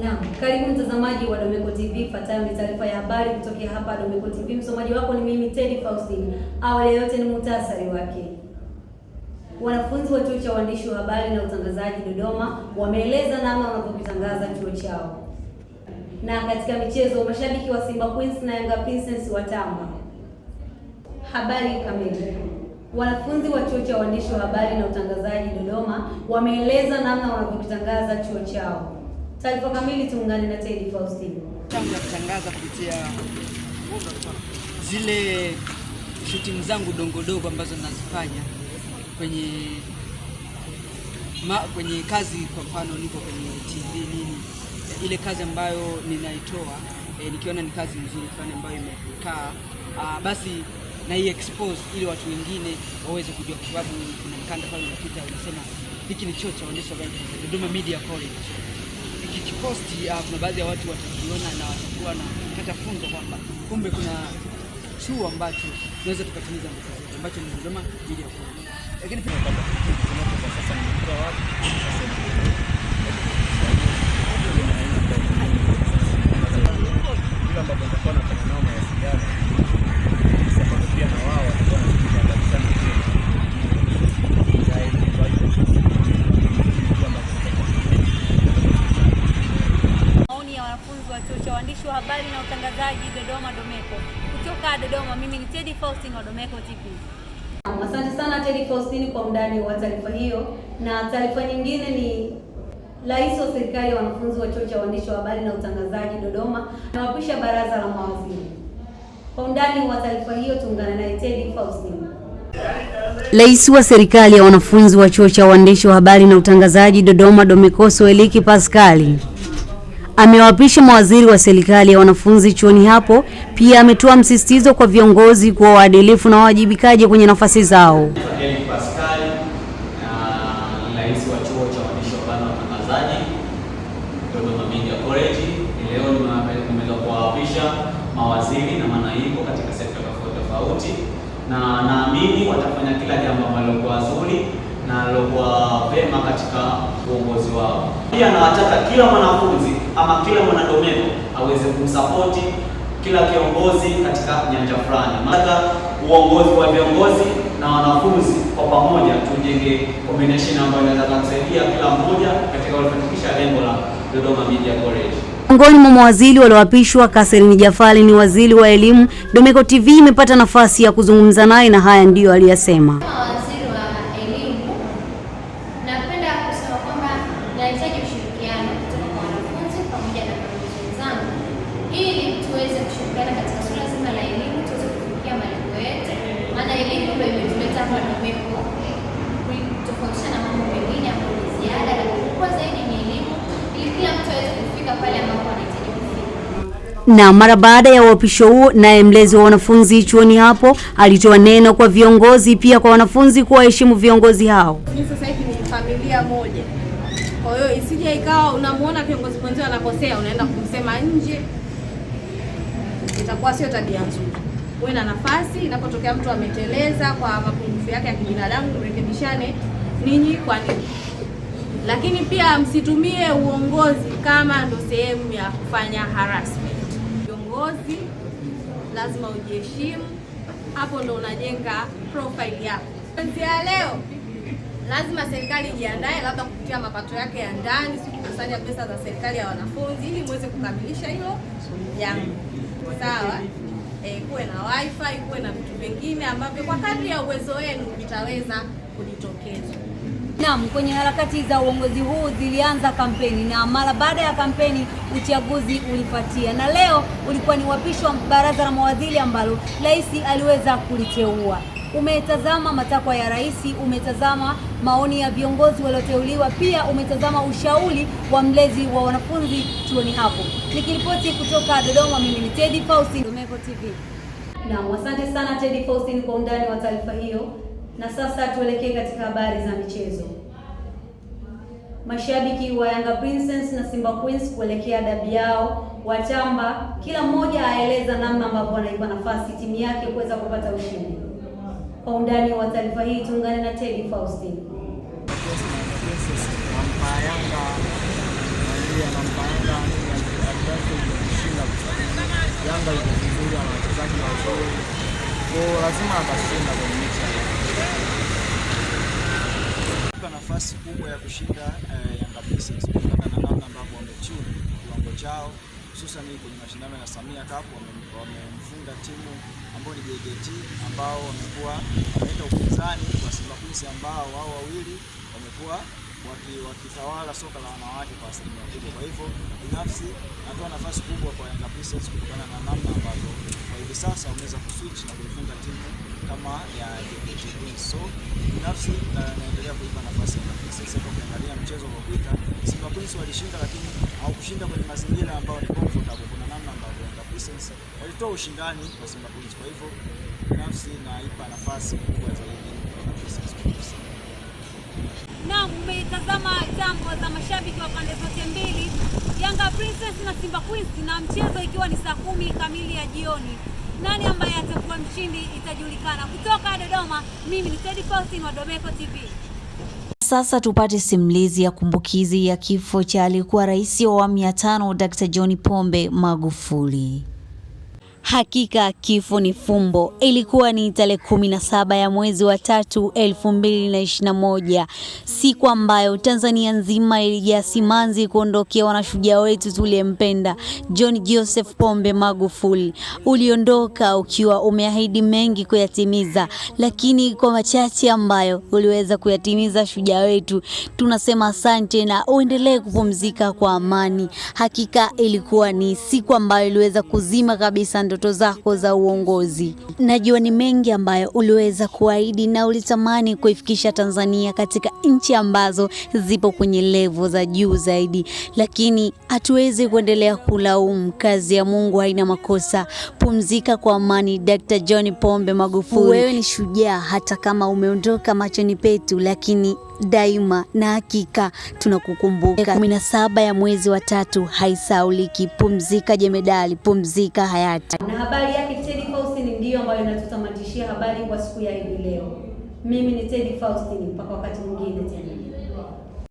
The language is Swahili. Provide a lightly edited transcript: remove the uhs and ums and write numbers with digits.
Naam, karibu mtazamaji wa Domeko TV. Ifuatayo ni taarifa ya habari kutokea hapa Domeko TV. Msomaji wako ni mimi Teddy Faustine. Awali yote ni muhtasari wake. Wanafunzi wa chuo cha uandishi wa habari na utangazaji Dodoma wameeleza namna wanavyokitangaza chuo chao. Na katika michezo, mashabiki wa Simba Queens na Yanga Princess watamba. Habari kamili. Wanafunzi wa chuo cha uandishi wa habari na utangazaji Dodoma wameeleza namna wanavyokitangaza chuo chao. Taarifa kamili tuungane na Teddy Faustine. Tangu kutangaza kupitia zile shooting zangu dongodogo ambazo nazifanya kwenye kazi, kwa mfano niko kwenye TV nini, ile kazi ambayo ninaitoa nikiona ni kazi nzuri fulani ambayo imekaa basi na expose ili watu wengine waweze kujua, kwa sababu kuna mkanda pale unapita unasema hiki ni chuo cha uandishi wa habari Dodoma Media College. Ikiposti kuna baadhi ya watu watakiona na watakuwa na kata funzo kwamba kumbe kuna chuo ambacho tunaweza tukatimiza ndoto zetu ambacho ni Dodoma Media College. Lakini pia kwa sasa ni mkoa wapi bila ambapo nitakuwa nafanya nao mawasiliano sababu pia na wao watakuwa wanabadilishana maoni ya wanafunzi wa chuo cha uandishi wa habari na utangazaji Dodoma Domeko. Kutoka Dodoma, mimi ni Teddy Faustine wa Domeko TV. Asante sana Teddy Faustine kwa undani wa taarifa hiyo. Na taarifa nyingine ni Rais wa serikali ya wanafunzi wa chuo cha uandishi wa habari na utangazaji Dodoma anawapisha baraza la mawaziri. Kwa undani wa taarifa hiyo tuungane naye Teddy Faustine. Rais wa serikali ya wanafunzi wa chuo cha uandishi wa habari na utangazaji Dodoma Domeko Soeliki Pascal amewapisha mawaziri wa serikali ya wanafunzi chuoni hapo. Pia ametoa msisitizo kwa viongozi kuwa waadilifu na wajibikaji kwenye nafasi zao. Rais wa chuo cha uandishi wa habari na utangazaji Dodoma Media College, leo nimeweza kuwaapisha mawaziri na manaibu katika sekta tofauti, na naamini watafanya kila jambo ambalo kwa zuri na lokuwa vema katika uongozi wao. Pia nawataka kila mwanafunzi ama kila mwanadomeko aweze kumsapoti kila kiongozi katika nyanja fulani. Nataka uongozi wa viongozi na wanafunzi kwa pamoja tujenge combination ambayo inaweza kusaidia kila mmoja katika kufanikisha lengo la Dodoma Media College. Miongoni mwa mawaziri walioapishwa, Catherine Jafari ni waziri wa elimu. Domeko TV imepata nafasi ya kuzungumza naye na haya ndiyo aliyasema. Waziri wa elimu, napenda kusema kwamba nahitaji ushirikiano kutoka kwa wanafunzi pamoja na viongozi wenzangu ili tuweze kushirikiana katika suala zima la elimu, tuweze kufikia malengo yetu, maana elimu ndio imetuleta hapa Domeko, kutofautisha na mambo mengine ambayo ni ziada, na kubwa zaidi ni elimu, ili kila mtu aweze kufika pale ambapo anahitaji kufika. Na mara baada ya uapisho huo, naye mlezi wa wanafunzi chuoni hapo alitoa neno kwa viongozi, pia kwa wanafunzi kuwaheshimu viongozi hao. Sasa hivi ni familia moja, kwa hiyo isije ikawa unamuona kiongozi mwenzio anakosea unaenda kumsema nje, itakuwa sio tabia nzuri. Uwe na nafasi, inapotokea mtu ameteleza kwa mapungufu yake ya kibinadamu, mrekebishane ninyi kwa ninyi. Lakini pia msitumie uongozi kama ndo sehemu ya kufanya harassment. Viongozi lazima ujiheshimu, hapo ndo unajenga profile yako. Kuanzia leo lazima serikali ijiandae, labda kupitia mapato yake ya ndani, si kukusanya pesa za serikali ya wanafunzi, ili muweze kukamilisha hilo jambo. Sawa? Kuwe na wifi, kuwe na vitu vingine ambavyo kwa kadri ya uwezo wenu vitaweza kujitokeza. Naam, kwenye harakati za uongozi huu zilianza kampeni, na mara baada ya kampeni uchaguzi ulifuatia, na leo ulikuwa ni uapisho wa baraza la mawaziri ambalo rais aliweza kuliteua. Umetazama matakwa ya rais, umetazama maoni ya viongozi walioteuliwa, pia umetazama ushauri wa mlezi wa wanafunzi chuoni hapo. Nikiripoti kutoka Dodoma, mimi ni Teddy Faustine, Domeko TV. Naam, asante sana Teddy Faustine kwa undani wa taarifa hiyo. Na sasa tuelekee katika habari za michezo. Mashabiki wa Yanga Princess na Simba Queens kuelekea dabi yao watamba, kila mmoja aeleza namna ambavyo anaipa nafasi timu yake kuweza kupata ushindi. Kwa undani wa taarifa hii tuungane na Teddy Faustine. Yanga Yanga iko vizuri, ana wachezaji wazuri, kwa lazima atashinda kwenye mechi ya leo. Nafasi kubwa ya kushinda Yanga Princess kutokana na namna ambavyo wametune kiwango chao, hususan kwenye mashindano ya Samia Cup. Wamemfunga timu ambao ni JKT ambao wamekuwa wameleta upinzani kwa Simba Queens ambao wao wawili wamekuwa wakitawala soka la wanawake kwa asilimia kubwa. Kwa hivyo binafsi natoa nafasi kubwa kwa Yanga Princess kutokana na namna ambavyo kwa hivi sasa wameweza kuswitch na kuifunga timu kama ya JKT Queens. So binafsi naendelea kuipa nafasi Yanga Princess. Kwa kuangalia mchezo uliopita Simba Queens walishinda, lakini hawakushinda kwenye mazingira ambayo ni comfortable. Kuna namna ambavyo Yanga Princess walitoa ushindani kwa Simba Queens. Kwa hivyo binafsi naipa nafasi kubwa zaidi Yanga Princess. Na mmetazama jambo za mashabiki wa pande zote mbili, Yanga Princess na Simba Queens, na mchezo ikiwa ni saa 10 kamili ya jioni. Nani ambaye atakuwa mshindi itajulikana. Kutoka Dodoma, mimi ni Teddy Faustin wa Domeko TV. Sasa tupate simulizi ya kumbukizi ya kifo cha aliyekuwa rais wa awamu ya 5 Dr. John Pombe Magufuli. Hakika kifo ni fumbo. Ilikuwa ni tarehe 17 ya mwezi wa 3 2021, siku ambayo Tanzania nzima ilijaa simanzi kuondokewa na shujaa wetu tuliyempenda John Joseph Pombe Magufuli. Uliondoka ukiwa umeahidi mengi kuyatimiza, lakini kwa machache ambayo uliweza kuyatimiza shujaa wetu, tunasema asante na uendelee kupumzika kwa amani. Hakika ilikuwa ni siku ambayo iliweza kuzima kabisa ndoto zako za uongozi. Najua ni mengi ambayo uliweza kuahidi na ulitamani kuifikisha Tanzania katika nchi ambazo zipo kwenye level za juu zaidi, lakini hatuwezi kuendelea kulaumu. Kazi ya Mungu haina makosa. Pumzika kwa amani Dr. John Pombe Magufuli. Wewe ni shujaa hata kama umeondoka machoni petu, lakini daima na hakika tunakukumbuka. 17 ya mwezi wa 3 haisauliki. Pumzika jemedali, pumzika hayati. Na habari yake Teddy Faustin ndiyo ambayo inatutamatishia habari kwa siku ya hivi leo. Mimi ni Teddy Faustin, mpaka wakati mwingine tena.